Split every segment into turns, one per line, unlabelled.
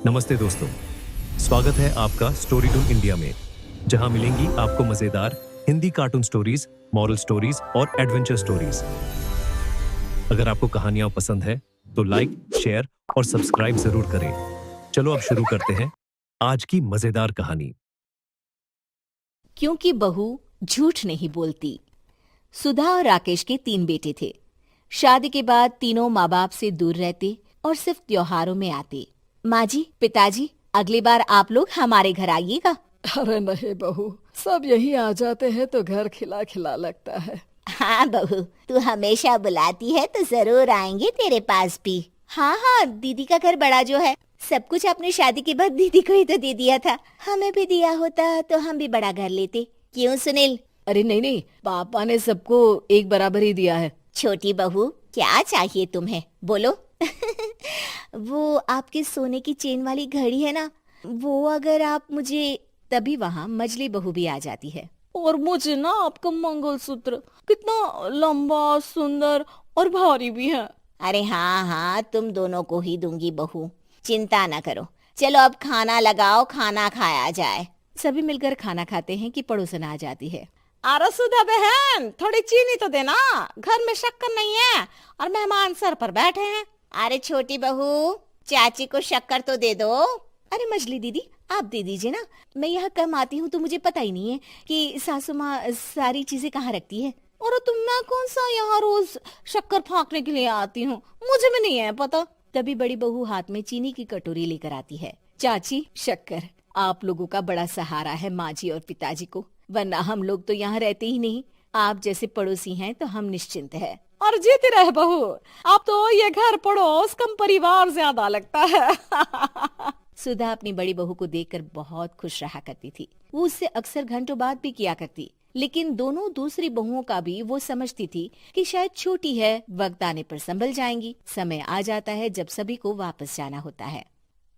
नमस्ते दोस्तों, स्वागत है आपका स्टोरी टून इंडिया में, जहां मिलेंगी आपको मजेदार Hindi cartoon stories, moral stories और एडवेंचर स्टोरीज। अगर आपको कहानियां पसंद है तो लाइक, शेयर और सब्सक्राइब जरूर करें। चलो अब शुरू करते हैं आज की मजेदार कहानी।
क्योंकि बहू झूठ नहीं बोलती। सुधा और राकेश के 3 बेटे थे। शादी के बाद तीनों माँ बाप से दूर रहते और सिर्फ त्योहारों में आते। माँ जी, पिताजी, अगली बार आप लोग हमारे घर आइएगा।
अरे नहीं बहू, सब यही आ जाते हैं तो घर खिला खिला लगता है।
हाँ बहू, तू हमेशा बुलाती है तो जरूर आएंगे तेरे पास भी।
हाँ हाँ, दीदी का घर बड़ा जो है, सब कुछ आपने शादी के बाद दीदी को ही तो दे दिया था। हमें भी दिया होता तो हम भी बड़ा घर लेते। क्यों सुनील?
अरे नहीं नहीं, पापा ने सबको एक बराबर ही दिया है।
छोटी बहू, क्या चाहिए तुम्हें, बोलो।
वो आपके सोने की चेन वाली घड़ी है ना, वो अगर आप मुझे, तभी वहाँ मजली बहू भी आ जाती है।
और मुझे ना आपका मंगलसूत्र कितना लंबा, सुंदर और भारी भी है।
अरे हाँ हाँ, तुम दोनों को ही दूंगी बहू, चिंता ना करो। चलो अब खाना लगाओ, खाना खाया जाए।
सभी मिलकर खाना खाते हैं कि पड़ोसन आ जाती है।
अरे सुधा बहन, थोड़ी चीनी तो देना, घर में शक्कर नहीं है और मेहमान सर पर बैठे हैं।
अरे छोटी बहू, चाची को शक्कर तो दे दो।
अरे मजली दीदी, आप दे दीजिए ना, मैं यहाँ कम आती हूँ तो मुझे पता ही नहीं है कि सासू माँ सारी चीजें कहाँ रखती है।
और तुम, मैं कौन सा यहाँ रोज शक्कर फाँकने के लिए आती हूँ, मुझे भी नहीं है पता।
तभी बड़ी बहू हाथ में चीनी की कटोरी लेकर आती है। चाची, शक्कर आप लोगों का बड़ा सहारा है माँ जी और पिताजी को, वरना हम लोग तो यहाँ रहते ही नहीं। आप जैसे पड़ोसी हैं तो हम निश्चिंत है।
और जीती रहे बहू, अब तो ये घर पड़ोस कम परिवार ज्यादा लगता है।
सुधा अपनी बड़ी बहू को देखकर बहुत खुश रहा करती थी। वो उससे अक्सर घंटों बात भी किया करती, लेकिन दोनों दूसरी बहुओं का भी वो समझती थी कि शायद छोटी है, वक्त आने पर संभल जाएंगी। समय आ जाता है जब सभी को वापस जाना होता है।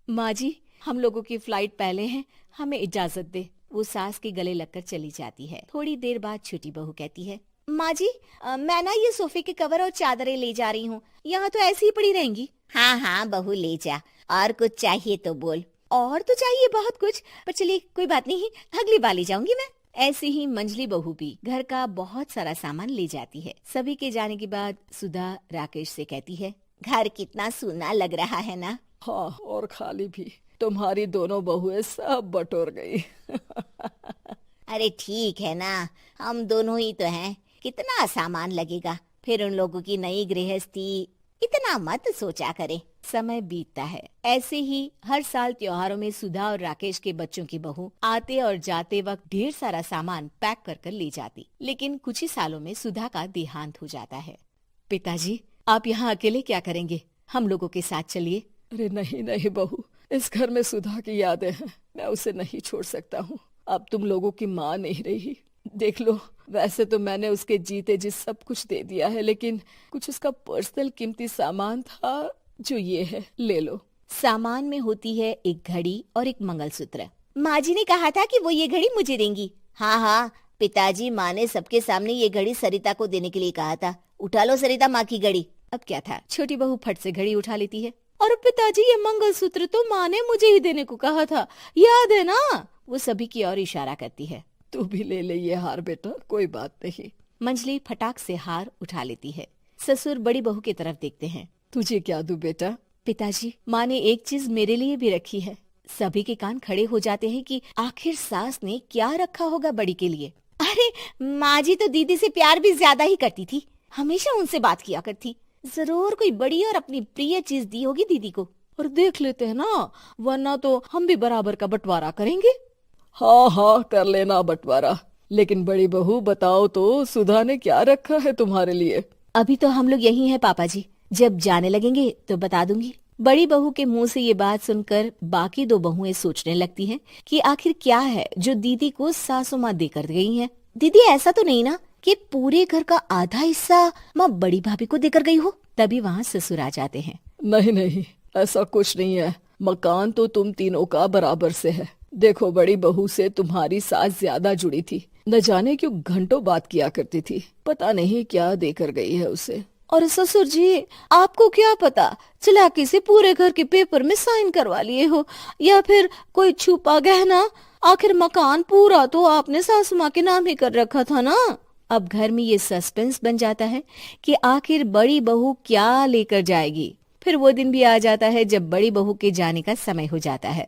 माँ जी, हम लोगों की फ्लाइट पहले है, हमें इजाजत दे। वो सास के गले लगकर चली जाती है। थोड़ी देर बाद छोटी बहू कहती है, माँ जी, मैं ना ये सोफे के कवर और चादरें ले जा रही हूँ, यहाँ तो ऐसी ही पड़ी रहेंगी।
हाँ हाँ बहू, ले जा। और कुछ चाहिए तो बोल।
और तो चाहिए बहुत कुछ, पर चलिए कोई बात नहीं, अगली बार ले जाऊंगी मैं। ऐसे ही मंजली बहू भी घर का बहुत सारा सामान ले जाती है। सभी के जाने के बाद सुधा राकेश से कहती है,
घर कितना सूना लग रहा है ना।
हाँ, और खाली भी। तुम्हारी दोनों बहुएं सब बटोर गई।
अरे ठीक है ना, हम दोनों ही तो हैं, कितना सामान लगेगा। फिर उन लोगों की नई गृहस्थी, इतना मत सोचा करे।
समय बीतता है। ऐसे ही हर साल त्योहारों में सुधा और राकेश के बच्चों की बहू आते और जाते वक्त ढेर सारा सामान पैक कर कर ले जाती। लेकिन कुछ ही सालों में सुधा का देहांत हो जाता है। पिताजी, आप यहाँ अकेले क्या करेंगे? हम लोगों के साथ चलिए।
अरे नहीं नहीं बहू, इस घर में सुधा की यादें हैं, मैं उसे नहीं छोड़ सकता हूँ। अब तुम लोगों की माँ नहीं रही। देख लो, वैसे तो मैंने उसके जीते जी सब कुछ दे दिया है, लेकिन कुछ उसका पर्सनल कीमती सामान था जो ये है, ले लो।
सामान में होती है एक घड़ी और एक मंगलसूत्र। माँ जी ने कहा था कि वो ये घड़ी मुझे देंगी।
हाँ हाँ पिताजी, माँ ने सबके सामने ये घड़ी सरिता को देने के लिए कहा था। उठा लो सरिता माँ की घड़ी।
अब क्या था, छोटी बहू फट से घड़ी उठा लेती है। और पिताजी, ये मंगलसूत्र तो माँ ने मुझे ही देने को कहा था, याद है ना? वो सभी की ओर इशारा करती है।
तू भी ले ले ये हार बेटा, कोई बात नहीं।
मंजली फटाक से हार उठा लेती है। ससुर बड़ी बहू की तरफ देखते हैं।
तुझे क्या दूं बेटा?
पिताजी, माँ ने एक चीज मेरे लिए भी रखी है। सभी के कान खड़े हो जाते हैं कि आखिर सास ने क्या रखा होगा बड़ी के लिए।
अरे माँ जी तो दीदी से प्यार भी ज्यादा ही करती थी,
हमेशा उनसे बात किया करती। जरूर कोई बड़ी और अपनी प्रिय चीज दी होगी दीदी को।
और देख लेते हैं ना, वरना तो हम भी बराबर का बंटवारा करेंगे। हाँ हाँ, कर लेना बंटवारा। लेकिन बड़ी बहू, बताओ तो, सुधा ने क्या रखा है तुम्हारे लिए?
अभी तो हम लोग यही हैं पापा जी, जब जाने लगेंगे तो बता दूंगी। बड़ी बहू के मुंह से ये बात सुनकर बाकी 2 बहुएं सोचने लगती हैं कि आखिर क्या है जो दीदी को सासू माँ देकर गई है। दीदी, ऐसा तो नहीं ना कि पूरे घर का आधा हिस्सा माँ बड़ी भाभी को देकर गई हो? तभी वहाँ ससुर आ जाते हैं।
नहीं नहीं, ऐसा कुछ नहीं है। मकान तो तुम तीनों का बराबर से है। देखो, बड़ी बहू से तुम्हारी सास ज्यादा जुड़ी थी, न जाने क्यों घंटों बात किया करती थी। पता नहीं क्या देकर गई है उसे। और ससुर जी, आपको क्या पता, चालाकी से पूरे घर के पेपर में साइन करवा लिए हो, या फिर कोई छुपा गहना। आखिर मकान पूरा तो आपने सासू माँ के नाम ही कर रखा था ना।
अब घर में ये सस्पेंस बन जाता है कि आखिर बड़ी बहू क्या लेकर जाएगी। फिर वो दिन भी आ जाता है जब बड़ी बहू के जाने का समय हो जाता है।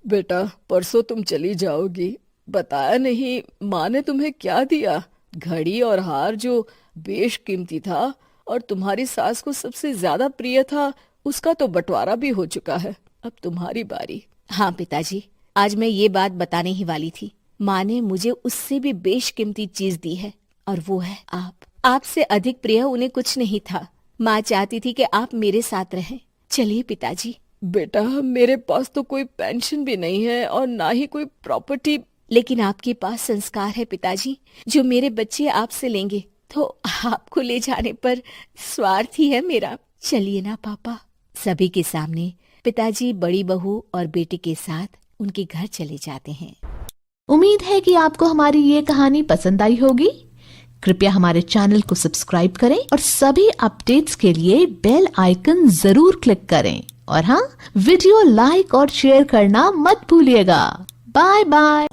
बेटा, परसों तुम चली जाओगी, बताया नहीं माँ ने तुम्हें क्या दिया? घड़ी और हार जो बेशकीमती था और तुम्हारी सास को सबसे ज्यादा प्रिय था, उसका तो बंटवारा भी हो चुका है। अब तुम्हारी बारी।
हाँ पिताजी, आज मैं ये बात बताने ही वाली थी। माँ ने मुझे उससे भी बेशकीमती चीज दी है, और वो है आप। आपसे अधिक प्रिय उन्हें कुछ नहीं था। माँ चाहती थी कि आप मेरे साथ रहें। चलिए पिताजी।
बेटा, मेरे पास तो कोई पेंशन भी नहीं है और ना ही कोई प्रॉपर्टी।
लेकिन आपके पास संस्कार है पिताजी, जो मेरे बच्चे आपसे लेंगे, तो आपको ले जाने पर स्वार्थ ही है मेरा। चलिए ना पापा। सभी के सामने पिताजी बड़ी बहू और बेटे के साथ उनके घर चले जाते हैं।
उम्मीद है कि आपको हमारी ये कहानी पसंद आई होगी। कृपया हमारे चैनल को सब्सक्राइब करें और सभी अपडेट्स के लिए बेल आइकन जरूर क्लिक करें। और हाँ, वीडियो लाइक और शेयर करना मत भूलिएगा। Bye bye.